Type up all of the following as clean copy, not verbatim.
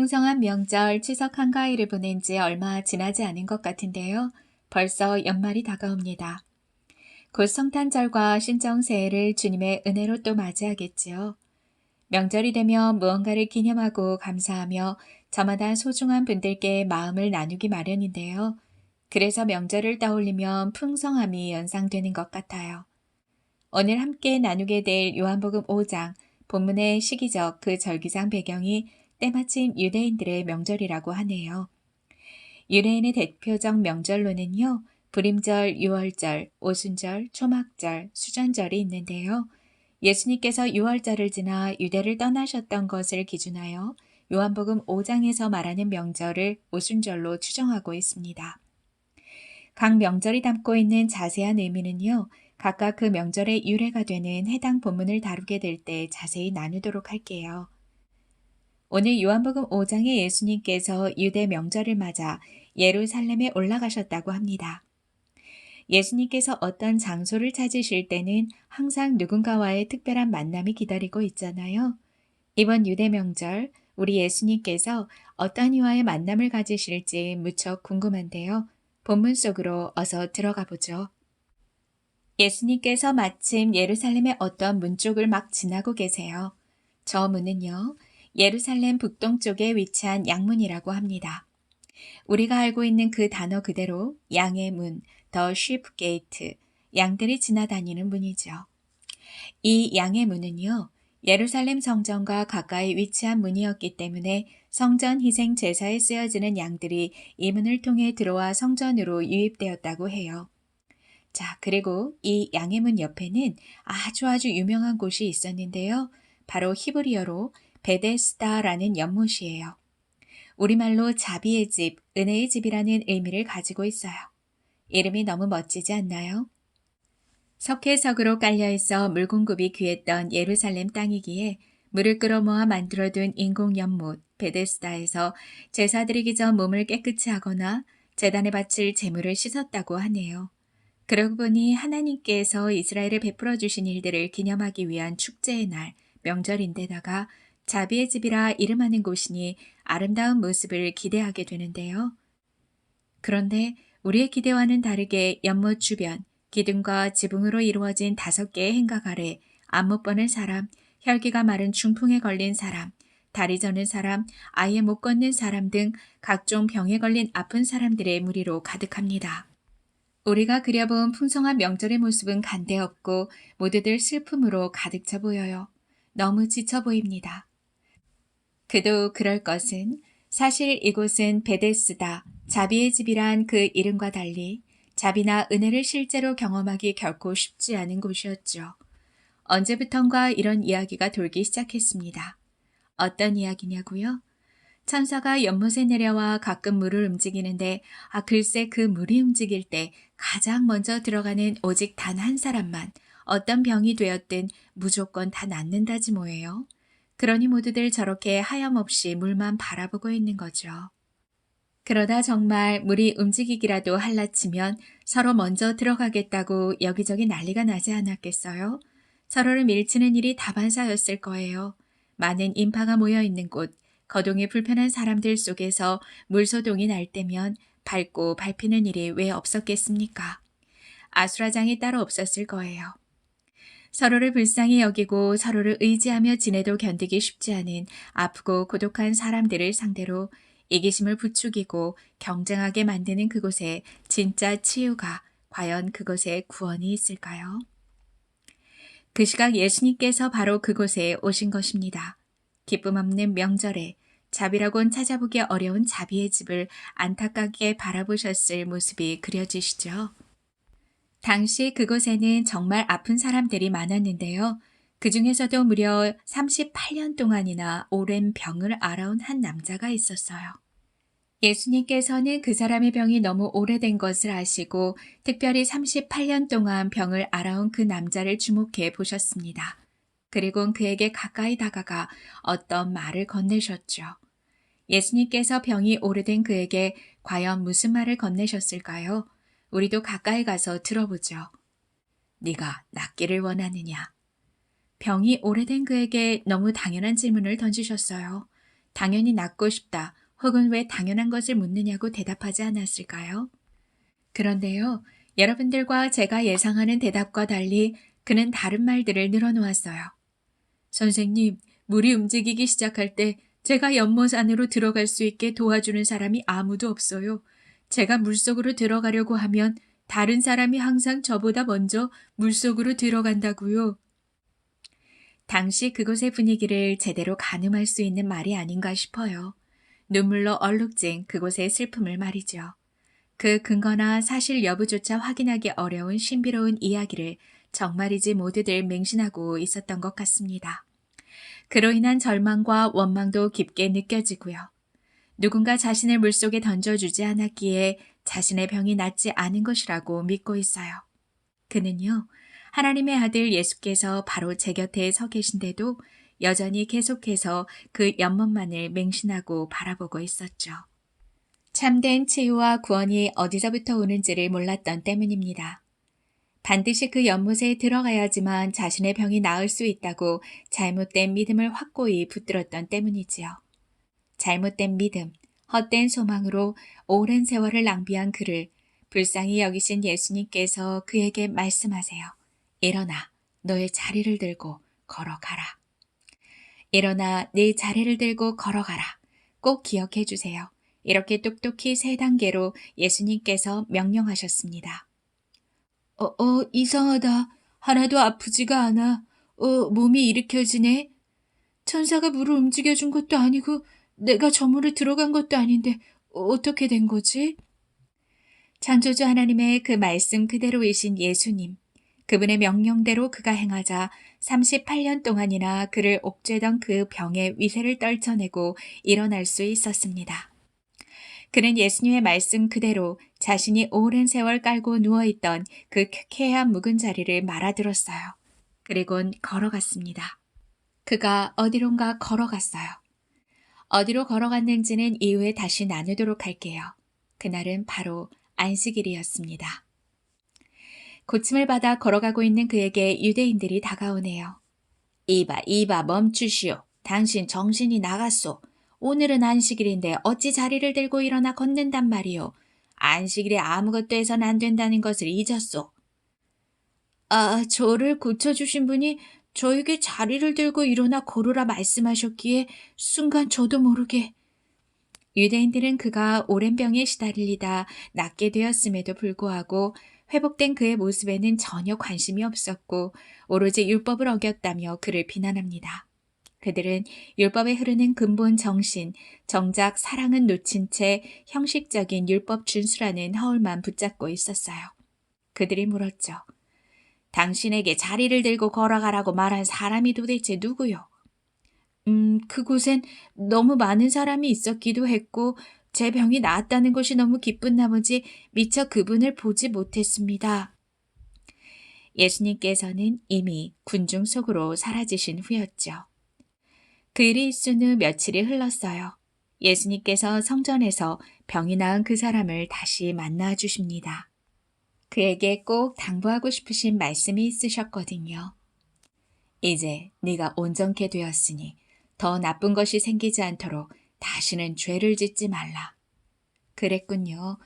풍성한 명절 추석 한가위를 보낸 지 얼마 지나지 않은 것 같은데요. 벌써 연말이 다가옵니다. 곧 성탄절과 신정새해를 주님의 은혜로 또 맞이하겠지요. 명절이 되면 무언가를 기념하고 감사하며 저마다 소중한 분들께 마음을 나누기 마련인데요. 그래서 명절을 떠올리면 풍성함이 연상되는 것 같아요. 오늘 함께 나누게 될 요한복음 5장, 본문의 시기적 그 절기상 배경이 때마침 유대인들의 명절이라고 하네요. 유대인의 대표적 명절로는요, 불임절, 유월절, 오순절, 초막절, 수전절이 있는데요. 예수님께서 유월절을 지나 유대를 떠나셨던 것을 기준하여 요한복음 5장에서 말하는 명절을 오순절로 추정하고 있습니다. 각 명절이 담고 있는 자세한 의미는요, 각각 그 명절의 유래가 되는 해당 본문을 다루게 될 때 자세히 나누도록 할게요. 오늘 요한복음 5장에 예수님께서 유대 명절을 맞아 예루살렘에 올라가셨다고 합니다. 예수님께서 어떤 장소를 찾으실 때는 항상 누군가와의 특별한 만남이 기다리고 있잖아요. 이번 유대 명절, 우리 예수님께서 어떤 이와의 만남을 가지실지 무척 궁금한데요. 본문 속으로 어서 들어가 보죠. 예수님께서 마침 예루살렘의 어떤 문 쪽을 막 지나고 계세요. 저 문은요, 예루살렘 북동쪽에 위치한 양문이라고 합니다. 우리가 알고 있는 그 단어 그대로 양의 문, The Sheep Gate, 양들이 지나다니는 문이죠. 이 양의 문은요, 예루살렘 성전과 가까이 위치한 문이었기 때문에 성전 희생 제사에 쓰여지는 양들이 이 문을 통해 들어와 성전으로 유입되었다고 해요. 자, 그리고 이 양의 문 옆에는 아주 유명한 곳이 있었는데요. 바로 히브리어로 베데스다라는 연못이에요. 우리말로 자비의 집, 은혜의 집이라는 의미를 가지고 있어요. 이름이 너무 멋지지 않나요? 석회석으로 깔려있어 물 공급이 귀했던 예루살렘 땅이기에 물을 끌어모아 만들어둔 인공 연못, 베데스다에서 제사 드리기 전 몸을 깨끗이 하거나 제단에 바칠 제물을 씻었다고 하네요. 그러고 보니 하나님께서 이스라엘에 베풀어 주신 일들을 기념하기 위한 축제의 날, 명절인데다가 자비의 집이라 이름하는 곳이니 아름다운 모습을 기대하게 되는데요. 그런데 우리의 기대와는 다르게 연못 주변, 기둥과 지붕으로 이루어진 5개의 행각 아래 안 못 보는 사람, 혈기가 마른 중풍에 걸린 사람, 다리 저는 사람, 아예 못 걷는 사람 등 각종 병에 걸린 아픈 사람들의 무리로 가득합니다. 우리가 그려본 풍성한 명절의 모습은 간데없고 모두들 슬픔으로 가득 차 보여요. 너무 지쳐 보입니다. 그도 그럴 것은 사실 이곳은 베데스다, 자비의 집이란 그 이름과 달리 자비나 은혜를 실제로 경험하기 결코 쉽지 않은 곳이었죠. 언제부턴가 이런 이야기가 돌기 시작했습니다. 어떤 이야기냐고요? 천사가 연못에 내려와 가끔 물을 움직이는데 글쎄 그 물이 움직일 때 가장 먼저 들어가는 오직 단 한 사람만 어떤 병이 되었든 무조건 다 낫는다지 뭐예요. 그러니 모두들 저렇게 하염없이 물만 바라보고 있는 거죠. 그러다 정말 물이 움직이기라도 할라치면 서로 먼저 들어가겠다고 여기저기 난리가 나지 않았겠어요? 서로를 밀치는 일이 다반사였을 거예요. 많은 인파가 모여 있는 곳, 거동이 불편한 사람들 속에서 물소동이 날 때면 밟고 밟히는 일이 왜 없었겠습니까? 아수라장이 따로 없었을 거예요. 서로를 불쌍히 여기고 서로를 의지하며 지내도 견디기 쉽지 않은 아프고 고독한 사람들을 상대로 이기심을 부추기고 경쟁하게 만드는 그곳에 진짜 치유가 과연 그곳에 구원이 있을까요? 그 시각 예수님께서 바로 그곳에 오신 것입니다. 기쁨 없는 명절에 자비라곤 찾아보기 어려운 자비의 집을 안타깝게 바라보셨을 모습이 그려지시죠. 당시 그곳에는 정말 아픈 사람들이 많았는데요. 그 중에서도 무려 38년 동안이나 오랜 병을 앓아온 한 남자가 있었어요. 예수님께서는 그 사람의 병이 너무 오래된 것을 아시고 특별히 38년 동안 병을 앓아온 그 남자를 주목해 보셨습니다. 그리고 그에게 가까이 다가가 어떤 말을 건네셨죠. 예수님께서 병이 오래된 그에게 과연 무슨 말을 건네셨을까요? 우리도 가까이 가서 들어보죠. 네가 낫기를 원하느냐? 병이 오래된 그에게 너무 당연한 질문을 던지셨어요. 당연히 낫고 싶다 혹은 왜 당연한 것을 묻느냐고 대답하지 않았을까요? 그런데요, 여러분들과 제가 예상하는 대답과 달리 그는 다른 말들을 늘어놓았어요. 선생님, 물이 움직이기 시작할 때 제가 연못 안으로 들어갈 수 있게 도와주는 사람이 아무도 없어요. 제가 물속으로 들어가려고 하면 다른 사람이 항상 저보다 먼저 물속으로 들어간다고요. 당시 그곳의 분위기를 제대로 가늠할 수 있는 말이 아닌가 싶어요. 눈물로 얼룩진 그곳의 슬픔을 말이죠. 그 근거나 사실 여부조차 확인하기 어려운 신비로운 이야기를 정말이지 모두들 맹신하고 있었던 것 같습니다. 그로 인한 절망과 원망도 깊게 느껴지고요. 누군가 자신을 물속에 던져주지 않았기에 자신의 병이 낫지 않은 것이라고 믿고 있어요. 그는요, 하나님의 아들 예수께서 바로 제 곁에 서 계신데도 여전히 계속해서 그 연못만을 맹신하고 바라보고 있었죠. 참된 치유와 구원이 어디서부터 오는지를 몰랐던 때문입니다. 반드시 그 연못에 들어가야지만 자신의 병이 나을 수 있다고 잘못된 믿음을 확고히 붙들었던 때문이지요. 잘못된 믿음, 헛된 소망으로 오랜 세월을 낭비한 그를 불쌍히 여기신 예수님께서 그에게 말씀하세요. 일어나, 너의 자리를 들고 걸어가라. 일어나 네 자리를 들고 걸어가라. 꼭 기억해 주세요. 이렇게 똑똑히 3단계로 예수님께서 명령하셨습니다. 이상하다. 하나도 아프지가 않아. 몸이 일으켜지네. 천사가 물을 움직여준 것도 아니고 내가 저 물에 들어간 것도 아닌데 어떻게 된 거지? 창조주 하나님의 그 말씀 그대로이신 예수님. 그분의 명령대로 그가 행하자 38년 동안이나 그를 옥죄던 그 병의 위세를 떨쳐내고 일어날 수 있었습니다. 그는 예수님의 말씀 그대로 자신이 오랜 세월 깔고 누워있던 그 쾌쾌한 묵은 자리를 말아들었어요. 그리곤 걸어갔습니다. 그가 어디론가 걸어갔어요. 어디로 걸어갔는지는 이후에 다시 나누도록 할게요. 그날은 바로 안식일이었습니다. 고침을 받아 걸어가고 있는 그에게 유대인들이 다가오네요. 이봐, 멈추시오. 당신 정신이 나갔소. 오늘은 안식일인데 어찌 자리를 들고 일어나 걷는단 말이오. 안식일에 아무것도 해선 안 된다는 것을 잊었소. 저를 고쳐주신 분이 저에게 자리를 들고 일어나 걸으라 말씀하셨기에 순간 저도 모르게. 유대인들은 그가 오랜 병에 시달리다 낫게 되었음에도 불구하고 회복된 그의 모습에는 전혀 관심이 없었고 오로지 율법을 어겼다며 그를 비난합니다. 그들은 율법에 흐르는 근본 정신, 정작 사랑은 놓친 채 형식적인 율법 준수라는 허울만 붙잡고 있었어요. 그들이 물었죠. 당신에게 자리를 들고 걸어가라고 말한 사람이 도대체 누구요? 그곳엔 너무 많은 사람이 있었기도 했고 제 병이 나았다는 것이 너무 기쁜 나머지 미처 그분을 보지 못했습니다. 예수님께서는 이미 군중 속으로 사라지신 후였죠. 그 일이 있은 후 며칠이 흘렀어요. 예수님께서 성전에서 병이 나은 그 사람을 다시 만나 주십니다. 그에게 꼭 당부하고 싶으신 말씀이 있으셨거든요. 이제 네가 온전케 되었으니 더 나쁜 것이 생기지 않도록 다시는 죄를 짓지 말라. 그랬군요.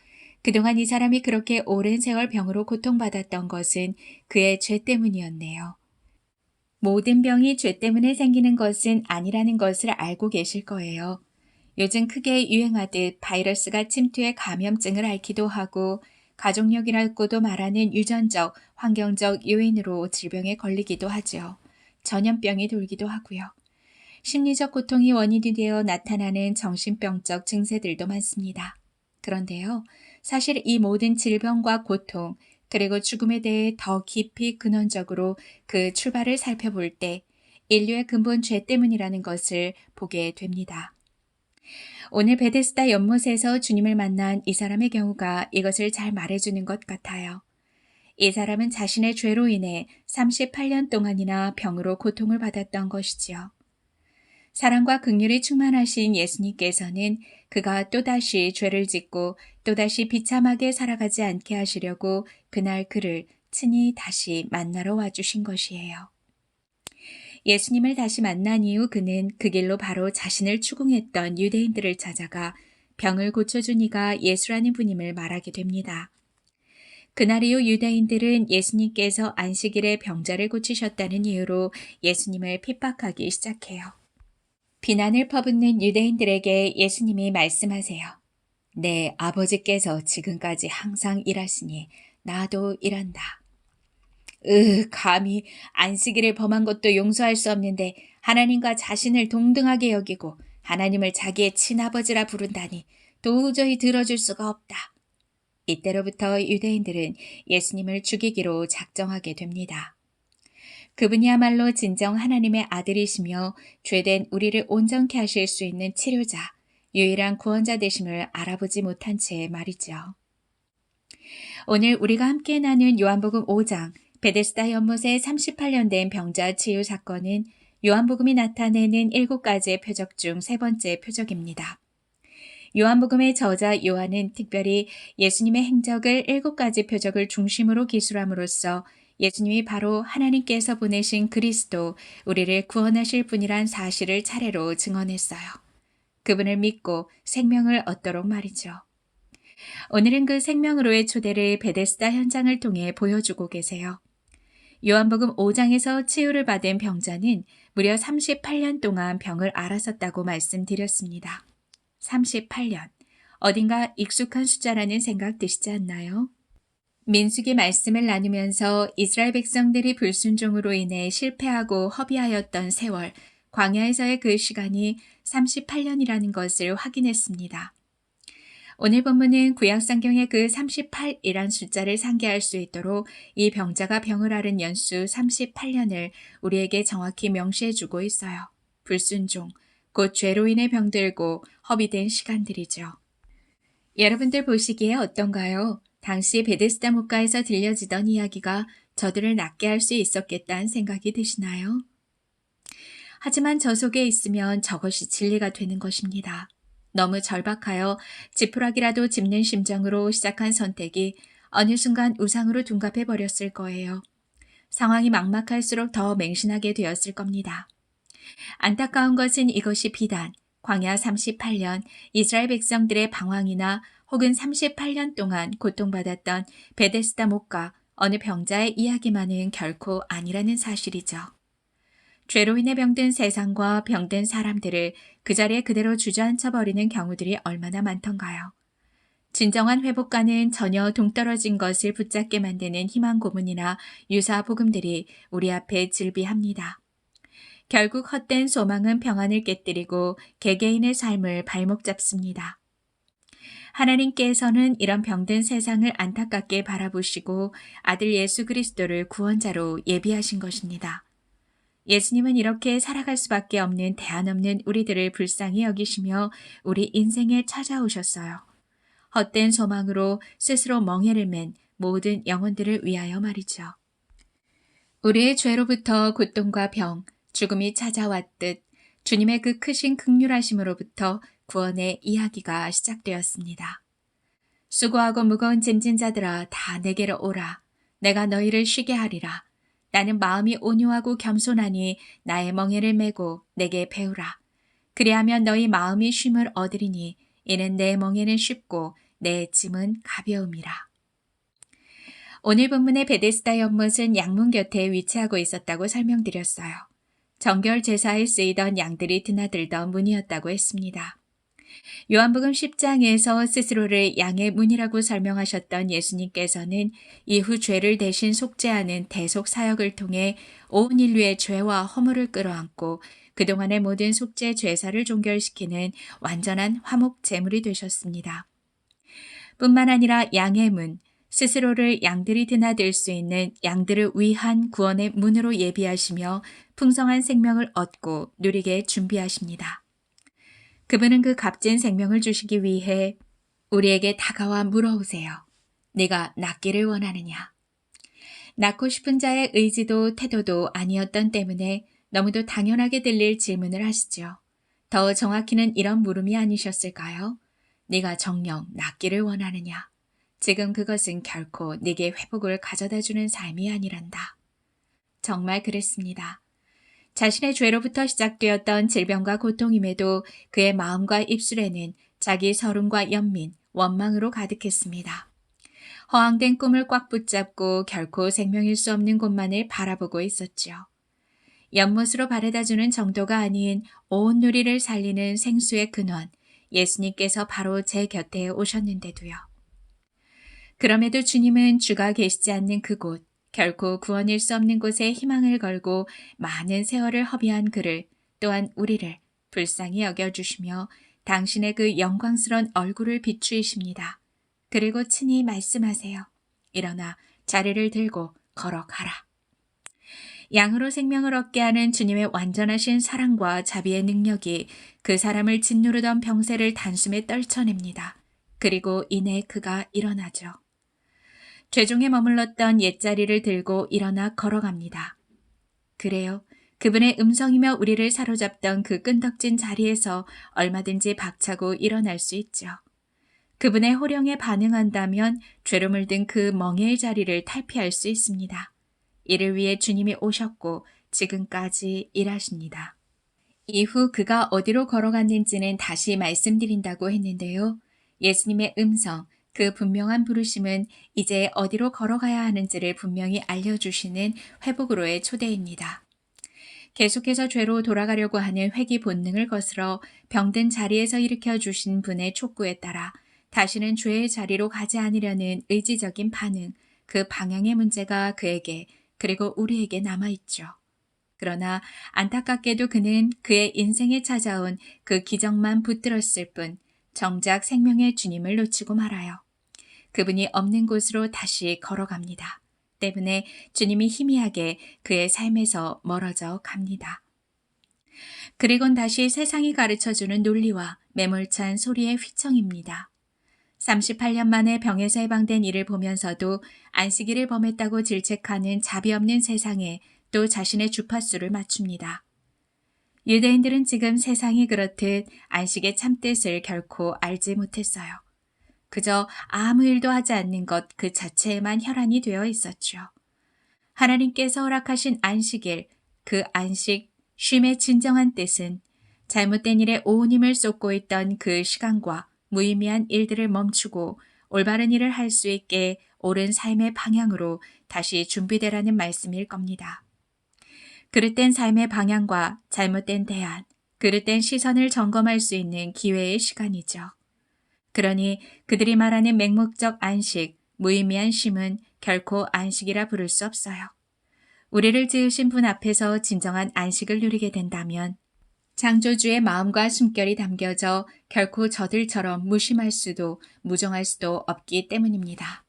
그동안 이 사람이 그렇게 오랜 세월 병으로 고통받았던 것은 그의 죄 때문이었네요. 모든 병이 죄 때문에 생기는 것은 아니라는 것을 알고 계실 거예요. 요즘 크게 유행하듯 바이러스가 침투해 감염증을 앓기도 하고 가족력이라고도 말하는 유전적, 환경적 요인으로 질병에 걸리기도 하죠. 전염병이 돌기도 하고요. 심리적 고통이 원인이 되어 나타나는 정신병적 증세들도 많습니다. 그런데요, 사실 이 모든 질병과 고통, 그리고 죽음에 대해 더 깊이 근원적으로 그 출발을 살펴볼 때 인류의 근본 죄 때문이라는 것을 보게 됩니다. 오늘 베데스다 연못에서 주님을 만난 이 사람의 경우가 이것을 잘 말해주는 것 같아요. 이 사람은 자신의 죄로 인해 38년 동안이나 병으로 고통을 받았던 것이지요. 사랑과 긍휼이 충만하신 예수님께서는 그가 또다시 죄를 짓고 또다시 비참하게 살아가지 않게 하시려고 그날 그를 친히 다시 만나러 와주신 것이에요. 예수님을 다시 만난 이후 그는 그 길로 바로 자신을 추궁했던 유대인들을 찾아가 병을 고쳐준 이가 예수라는 분임을 말하게 됩니다. 그날 이후 유대인들은 예수님께서 안식일에 병자를 고치셨다는 이유로 예수님을 핍박하기 시작해요. 비난을 퍼붓는 유대인들에게 예수님이 말씀하세요. 내 아버지께서 지금까지 항상 일하시니 나도 일한다. 감히 안식일을 범한 것도 용서할 수 없는데 하나님과 자신을 동등하게 여기고 하나님을 자기의 친아버지라 부른다니 도저히 들어줄 수가 없다. 이때로부터 유대인들은 예수님을 죽이기로 작정하게 됩니다. 그분이야말로 진정 하나님의 아들이시며 죄된 우리를 온전케 하실 수 있는 치료자, 유일한 구원자 되심을 알아보지 못한 채 말이죠. 오늘 우리가 함께 나눈 요한복음 5장 베데스다 연못의 38년 된 병자 치유 사건은 요한복음이 나타내는 7가지의 표적 중 3번째 표적입니다. 요한복음의 저자 요한은 특별히 예수님의 행적을 7가지 표적을 중심으로 기술함으로써 예수님이 바로 하나님께서 보내신 그리스도, 우리를 구원하실 분이란 사실을 차례로 증언했어요. 그분을 믿고 생명을 얻도록 말이죠. 오늘은 그 생명으로의 초대를 베데스다 현장을 통해 보여주고 계세요. 요한복음 5장에서 치유를 받은 병자는 무려 38년 동안 병을 앓았었다고 말씀드렸습니다. 38년. 어딘가 익숙한 숫자라는 생각 드시지 않나요? 민수기 말씀을 나누면서 이스라엘 백성들이 불순종으로 인해 실패하고 허비하였던 세월, 광야에서의 그 시간이 38년이라는 것을 확인했습니다. 오늘 본문은 구약성경의 그 38이란 숫자를 상기할 수 있도록 이 병자가 병을 앓은 연수 38년을 우리에게 정확히 명시해 주고 있어요. 불순종, 곧 죄로 인해 병들고 허비된 시간들이죠. 여러분들 보시기에 어떤가요? 당시 베데스다 목가에서 들려지던 이야기가 저들을 낫게 할 수 있었겠다는 생각이 드시나요? 하지만 저 속에 있으면 저것이 진리가 되는 것입니다. 너무 절박하여 지푸라기라도 짚는 심정으로 시작한 선택이 어느 순간 우상으로 둔갑해 버렸을 거예요. 상황이 막막할수록 더 맹신하게 되었을 겁니다. 안타까운 것은 이것이 비단 광야 38년 이스라엘 백성들의 방황이나 혹은 38년 동안 고통받았던 베데스다 목가 어느 병자의 이야기만은 결코 아니라는 사실이죠. 죄로 인해 병든 세상과 병든 사람들을 그 자리에 그대로 주저앉혀 버리는 경우들이 얼마나 많던가요. 진정한 회복과는 전혀 동떨어진 것을 붙잡게 만드는 희망 고문이나 유사 복음들이 우리 앞에 질비합니다. 결국 헛된 소망은 평안을 깨뜨리고 개개인의 삶을 발목 잡습니다. 하나님께서는 이런 병든 세상을 안타깝게 바라보시고 아들 예수 그리스도를 구원자로 예비하신 것입니다. 예수님은 이렇게 살아갈 수밖에 없는 대안 없는 우리들을 불쌍히 여기시며 우리 인생에 찾아오셨어요. 헛된 소망으로 스스로 멍에를 맨 모든 영혼들을 위하여 말이죠. 우리의 죄로부터 고통과 병, 죽음이 찾아왔듯 주님의 그 크신 긍휼하심으로부터 구원의 이야기가 시작되었습니다. 수고하고 무거운 짐진 자들아 다 내게로 오라. 내가 너희를 쉬게 하리라. 나는 마음이 온유하고 겸손하니 나의 멍에를 메고 내게 배우라. 그리하면 너희 마음이 쉼을 얻으리니 이는 내 멍에는 쉽고 내 짐은 가벼움이라. 오늘 본문의 베데스다 연못은 양문 곁에 위치하고 있었다고 설명드렸어요. 정결 제사에 쓰이던 양들이 드나들던 문이었다고 했습니다. 요한복음 10장에서 스스로를 양의 문이라고 설명하셨던 예수님께서는 이후 죄를 대신 속죄하는 대속 사역을 통해 온 인류의 죄와 허물을 끌어안고 그동안의 모든 속죄 죄사를 종결시키는 완전한 화목 제물이 되셨습니다. 뿐만 아니라 양의 문, 스스로를 양들이 드나들 수 있는 양들을 위한 구원의 문으로 예비하시며 풍성한 생명을 얻고 누리게 준비하십니다. 그분은 그 값진 생명을 주시기 위해 우리에게 다가와 물어오세요. 네가 낫기를 원하느냐? 낫고 싶은 자의 의지도 태도도 아니었던 때문에 너무도 당연하게 들릴 질문을 하시죠. 더 정확히는 이런 물음이 아니셨을까요? 네가 정녕 낫기를 원하느냐? 지금 그것은 결코 네게 회복을 가져다주는 삶이 아니란다. 정말 그랬습니다. 자신의 죄로부터 시작되었던 질병과 고통임에도 그의 마음과 입술에는 자기 서름과 연민, 원망으로 가득했습니다. 허황된 꿈을 꽉 붙잡고 결코 생명일 수 없는 곳만을 바라보고 있었죠. 연못으로 바래다주는 정도가 아닌 온 누리를 살리는 생수의 근원, 예수님께서 바로 제 곁에 오셨는데도요. 그럼에도 주님은 주가 계시지 않는 그곳, 결코 구원일 수 없는 곳에 희망을 걸고 많은 세월을 허비한 그를, 또한 우리를 불쌍히 여겨주시며 당신의 그 영광스러운 얼굴을 비추이십니다. 그리고 친히 말씀하세요. 일어나 자리를 들고 걸어가라. 양으로 생명을 얻게 하는 주님의 완전하신 사랑과 자비의 능력이 그 사람을 짓누르던 병세를 단숨에 떨쳐냅니다. 그리고 이내 그가 일어나죠. 죄종에 머물렀던 옛자리를 들고 일어나 걸어갑니다. 그래요. 그분의 음성이며 우리를 사로잡던 그 끈덕진 자리에서 얼마든지 박차고 일어날 수 있죠. 그분의 호령에 반응한다면 죄로 물든 그 멍에의 자리를 탈피할 수 있습니다. 이를 위해 주님이 오셨고 지금까지 일하십니다. 이후 그가 어디로 걸어갔는지는 다시 말씀드린다고 했는데요. 예수님의 음성, 그 분명한 부르심은 이제 어디로 걸어가야 하는지를 분명히 알려주시는 회복으로의 초대입니다. 계속해서 죄로 돌아가려고 하는 회귀 본능을 거스러 병든 자리에서 일으켜 주신 분의 촉구에 따라 다시는 죄의 자리로 가지 않으려는 의지적인 반응, 그 방향의 문제가 그에게 그리고 우리에게 남아있죠. 그러나 안타깝게도 그는 그의 인생에 찾아온 그 기적만 붙들었을 뿐 정작 생명의 주님을 놓치고 말아요. 그분이 없는 곳으로 다시 걸어갑니다. 때문에 주님이 희미하게 그의 삶에서 멀어져 갑니다. 그리곤 다시 세상이 가르쳐주는 논리와 매몰찬 소리의 휘청입니다. 38년 만에 병에서 해방된 이를 보면서도 안식일을 범했다고 질책하는 자비 없는 세상에 또 자신의 주파수를 맞춥니다. 유대인들은 지금 세상이 그렇듯 안식의 참뜻을 결코 알지 못했어요. 그저 아무 일도 하지 않는 것 그 자체에만 혈안이 되어 있었죠. 하나님께서 허락하신 안식일, 그 안식, 쉼의 진정한 뜻은 잘못된 일에 온 힘을 쏟고 있던 그 시간과 무의미한 일들을 멈추고 올바른 일을 할 수 있게 옳은 삶의 방향으로 다시 준비되라는 말씀일 겁니다. 그릇된 삶의 방향과 잘못된 대안, 그릇된 시선을 점검할 수 있는 기회의 시간이죠. 그러니 그들이 말하는 맹목적 안식, 무의미한 쉼은 결코 안식이라 부를 수 없어요. 우리를 지으신 분 앞에서 진정한 안식을 누리게 된다면 창조주의 마음과 숨결이 담겨져 결코 저들처럼 무심할 수도 무정할 수도 없기 때문입니다.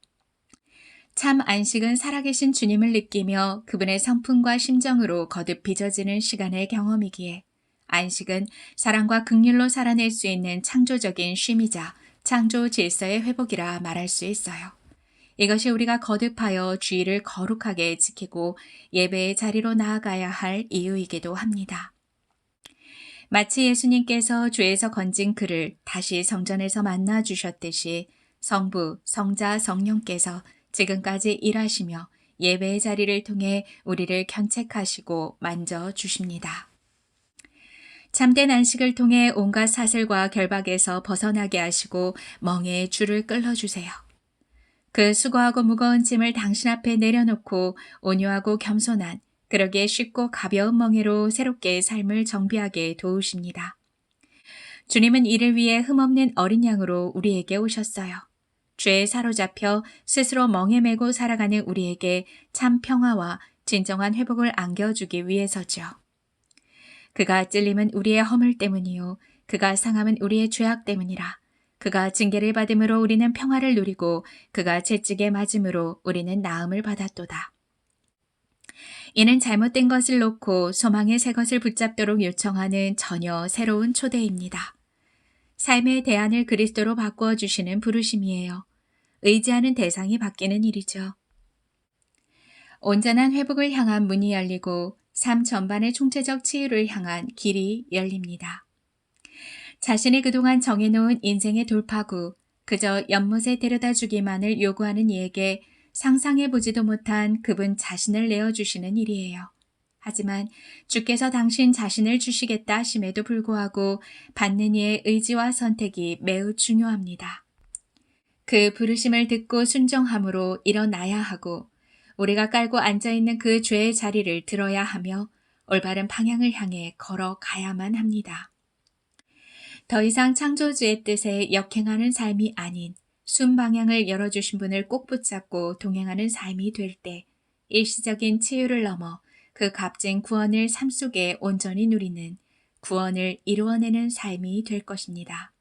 참 안식은 살아계신 주님을 느끼며 그분의 성품과 심정으로 거듭 빚어지는 시간의 경험이기에 안식은 사랑과 긍휼로 살아낼 수 있는 창조적인 쉼이자 창조 질서의 회복이라 말할 수 있어요. 이것이 우리가 거듭하여 주의를 거룩하게 지키고 예배의 자리로 나아가야 할 이유이기도 합니다. 마치 예수님께서 죄에서 건진 그를 다시 성전에서 만나 주셨듯이 성부, 성자, 성령께서 지금까지 일하시며 예배의 자리를 통해 우리를 견책하시고 만져주십니다. 참된 안식을 통해 온갖 사슬과 결박에서 벗어나게 하시고 멍에의 줄을 끌어주세요. 그 수고하고 무거운 짐을 당신 앞에 내려놓고 온유하고 겸손한 그러기에 쉽고 가벼운 멍에로 새롭게 삶을 정비하게 도우십니다. 주님은 이를 위해 흠없는 어린 양으로 우리에게 오셨어요. 죄에 사로잡혀 스스로 멍에 메고 살아가는 우리에게 참 평화와 진정한 회복을 안겨주기 위해서죠. 그가 찔림은 우리의 허물 때문이요. 그가 상함은 우리의 죄악 때문이라. 그가 징계를 받음으로 우리는 평화를 누리고 그가 채찍에 맞음으로 우리는 나음을 받았도다. 이는 잘못된 것을 놓고 소망의 새 것을 붙잡도록 요청하는 전혀 새로운 초대입니다. 삶의 대안을 그리스도로 바꾸어 주시는 부르심이에요. 의지하는 대상이 바뀌는 일이죠. 온전한 회복을 향한 문이 열리고 삶 전반의 총체적 치유를 향한 길이 열립니다. 자신이 그동안 정해놓은 인생의 돌파구, 그저 연못에 데려다 주기만을 요구하는 이에게 상상해보지도 못한 그분 자신을 내어주시는 일이에요. 하지만 주께서 당신 자신을 주시겠다 하심에도 불구하고 받는 이의 의지와 선택이 매우 중요합니다. 그 부르심을 듣고 순종함으로 일어나야 하고 우리가 깔고 앉아있는 그 죄의 자리를 들어야 하며 올바른 방향을 향해 걸어가야만 합니다. 더 이상 창조주의 뜻에 역행하는 삶이 아닌 순방향을 열어주신 분을 꼭 붙잡고 동행하는 삶이 될 때 일시적인 치유를 넘어 그 값진 구원을 삶 속에 온전히 누리는 구원을 이루어내는 삶이 될 것입니다.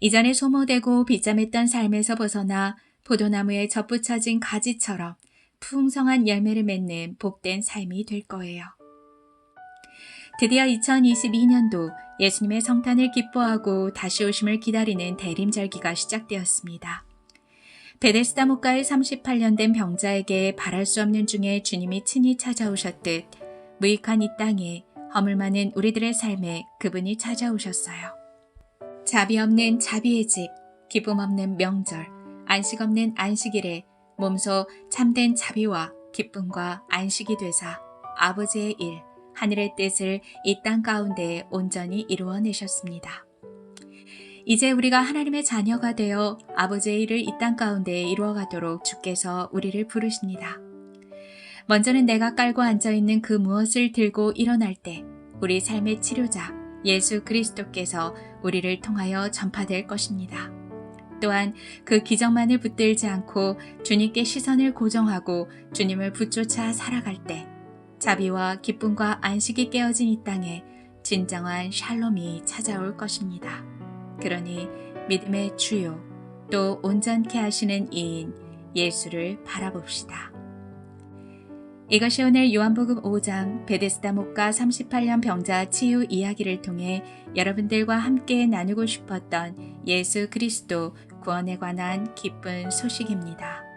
이전에 소모되고 비참했던 삶에서 벗어나 포도나무에 접붙여진 가지처럼 풍성한 열매를 맺는 복된 삶이 될 거예요. 드디어 2022년도 예수님의 성탄을 기뻐하고 다시 오심을 기다리는 대림절기가 시작되었습니다. 베데스다 목가의 38년 된 병자에게 바랄 수 없는 중에 주님이 친히 찾아오셨듯 무익한 이 땅에 허물 많은 우리들의 삶에 그분이 찾아오셨어요. 자비 없는 자비의 집, 기쁨 없는 명절, 안식 없는 안식일에 몸소 참된 자비와 기쁨과 안식이 되사 아버지의 일, 하늘의 뜻을 이 땅 가운데 온전히 이루어내셨습니다. 이제 우리가 하나님의 자녀가 되어 아버지의 일을 이 땅 가운데 이루어가도록 주께서 우리를 부르십니다. 먼저는 내가 깔고 앉아있는 그 무엇을 들고 일어날 때 우리 삶의 치료자 예수 그리스도께서 우리를 통하여 전파될 것입니다. 또한 그 기적만을 붙들지 않고 주님께 시선을 고정하고 주님을 붙쫓아 살아갈 때 자비와 기쁨과 안식이 깨어진 이 땅에 진정한 샬롬이 찾아올 것입니다. 그러니 믿음의 주요 또 온전케 하시는 이인 예수를 바라봅시다. 이것이 오늘 요한복음 5장 베데스다 목가 38년 병자 치유 이야기를 통해 여러분들과 함께 나누고 싶었던 예수 그리스도 구원에 관한 기쁜 소식입니다.